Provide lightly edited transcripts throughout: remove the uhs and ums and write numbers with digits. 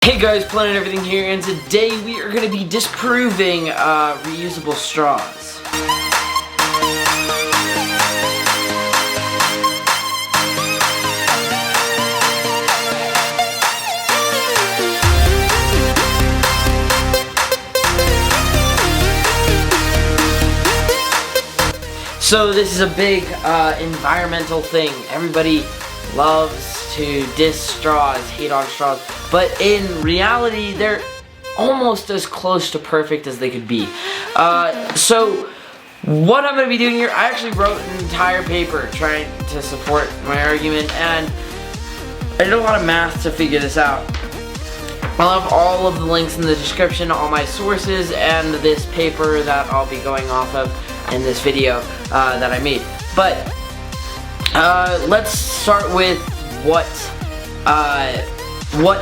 Hey guys, Planet Everything here, and today we are going to be disproving reusable straws. So this is a big environmental thing. Everybody loves to diss straws, hate on straws, but in reality they're almost as close to perfect as they could be. So what I'm going to be doing here, I actually wrote an entire paper trying to support my argument, and I did a lot of math to figure this out. I'll have all of the links in the description, all my sources, and this paper that I'll be going off of in this video that I made. But let's start with what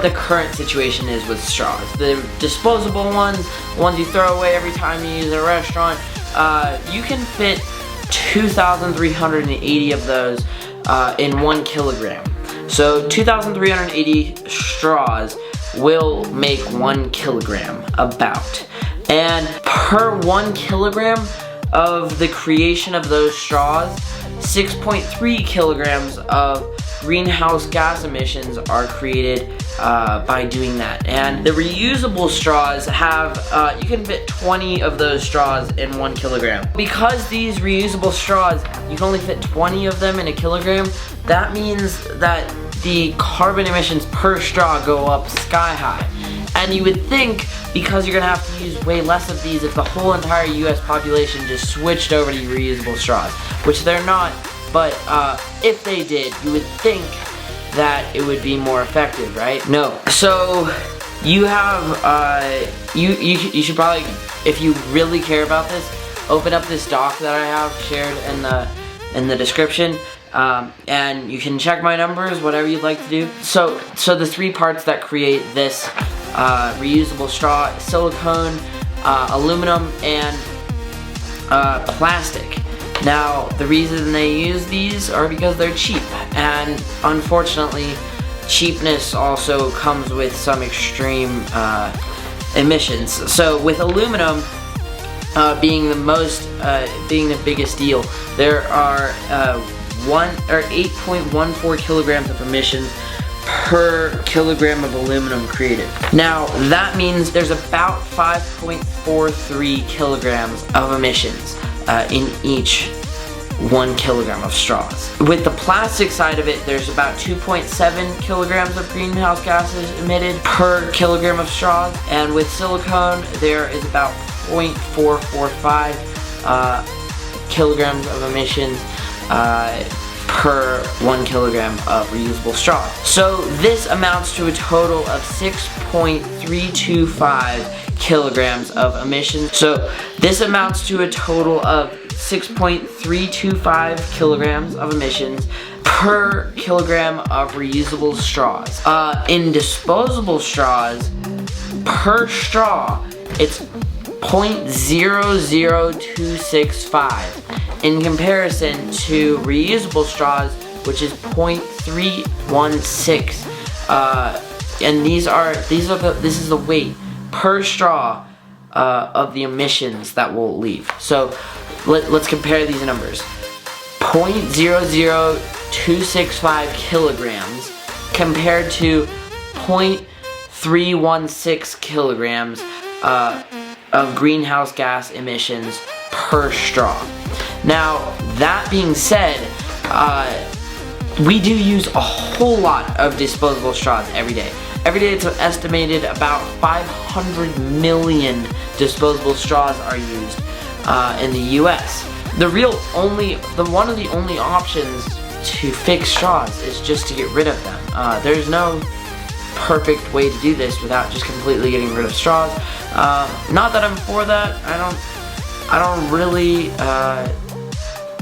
the current situation is with straws. The disposable ones you throw away every time you use a restaurant, you can fit 2,380 of those in 1 kilogram. So 2,380 straws will make 1 kilogram, about. And per 1 kilogram of the creation of those straws, 6.3 kilograms of greenhouse gas emissions are created by doing that. And the reusable straws have, you can fit 20 of those straws in 1 kilogram. Because these reusable straws, you can only fit 20 of them in a kilogram, that means that the carbon emissions per straw go up sky high. And you would think, because you're gonna have to use way less of these if the whole entire US population just switched over to reusable straws, which they're not. But if they did, you would think that it would be more effective, right? No. So you have you should probably, if you really care about this, open up this doc that I have shared in the description, and you can check my numbers, whatever you'd like to do. So the 3 parts that create this reusable straw: silicone, aluminum, and plastic. Now, the reason they use these are because they're cheap, and unfortunately, cheapness also comes with some extreme emissions. So, with aluminum being the biggest deal, there are 8.14 kilograms of emissions per kilogram of aluminum created. Now, that means there's about 5.43 kilograms of emissions in each 1 kilogram of straws. With the plastic side of it, there's about 2.7 kilograms of greenhouse gases emitted per kilogram of straws, and with silicone, there is about 0.445 kilograms of emissions per 1 kilogram of reusable straw. So this amounts to a total of 6.325 kilograms of emissions. So this amounts to a total of 6.325 kilograms of emissions per kilogram of reusable straws. In disposable straws, per straw, it's 0.00265 in comparison to reusable straws, which is 0.316. And this is the weight per straw of the emissions that will leave. So let's compare these numbers. 0.00265 kilograms compared to 0.316 kilograms of greenhouse gas emissions per straw. Now, that being said, we do use a whole lot of disposable straws every day. Every day, it's estimated about 500 million disposable straws are used in the US. One of the only options to fix straws is just to get rid of them. There's no perfect way to do this without just completely getting rid of straws. Not that I'm for that.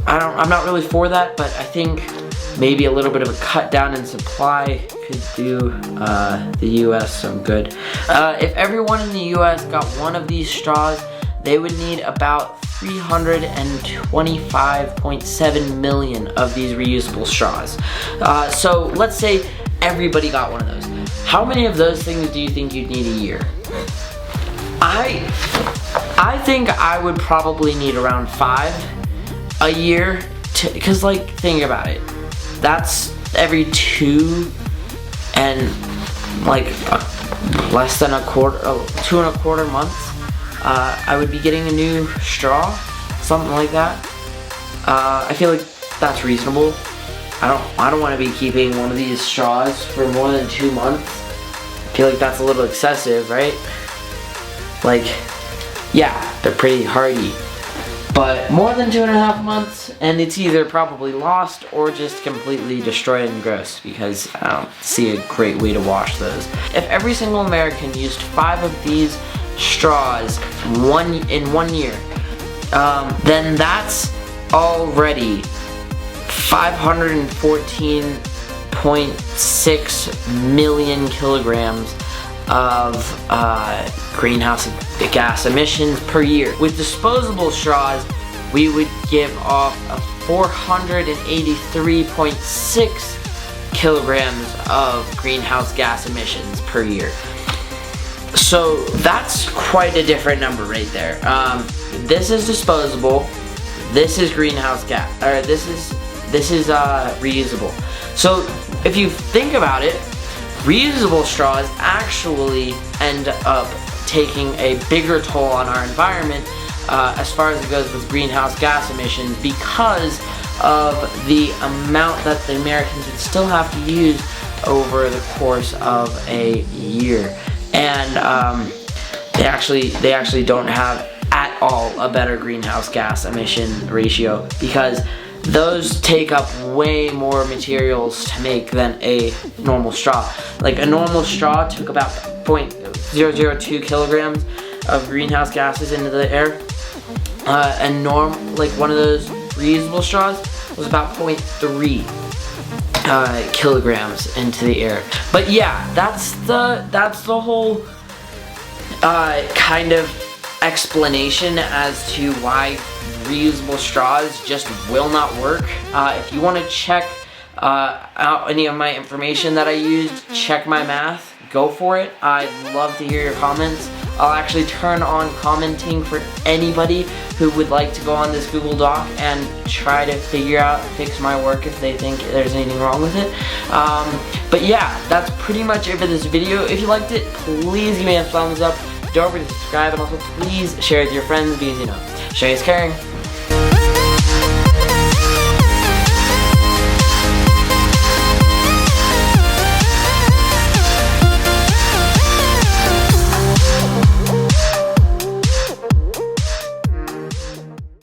I'm not really for that, but I think maybe a little bit of a cut down in supply could do the US some good. If everyone in the US got one of these straws, they would need about 325.7 million of these reusable straws. So let's say everybody got one of those. How many of those things do you think you'd need a year? I think I would probably need around 5 a year, because like, think about it. That's every 2 and like less than 2.25 months. I would be getting a new straw, something like that. I feel like that's reasonable. I don't want to be keeping one of these straws for more than 2 months. I feel like that's a little excessive, right? Like, yeah, they're pretty hardy. But more than 2.5 months, and it's either probably lost or just completely destroyed and gross, because I don't see a great way to wash those. If every single American used 5 of these straws in 1 year, then that's already 514.6 million kilograms of greenhouse gas emissions per year. With disposable straws, we would give off 483.6 kilograms of greenhouse gas emissions per year. So that's quite a different number right there. This is disposable. This is greenhouse gas, or this is reusable. So if you think about it, reusable straws actually end up taking a bigger toll on our environment as far as it goes with greenhouse gas emissions, because of the amount that the Americans would still have to use over the course of a year. And they actually don't have at all a better greenhouse gas emission ratio, because those take up way more materials to make than a normal straw. Like, a normal straw took about 0.002 kilograms of greenhouse gases into the air. And like one of those reusable straws was about 0.3 kilograms into the air. But yeah, that's the whole kind of explanation as to why reusable straws just will not work. If you want to check out any of my information that I used, check my math, go for it. I'd love to hear your comments. I'll actually turn on commenting for anybody who would like to go on this Google Doc and try to fix my work if they think there's anything wrong with it. But yeah, that's pretty much it for this video. If you liked it, please give me a thumbs up. Don't forget to subscribe, and also please share with your friends, because, you know, sharing is caring.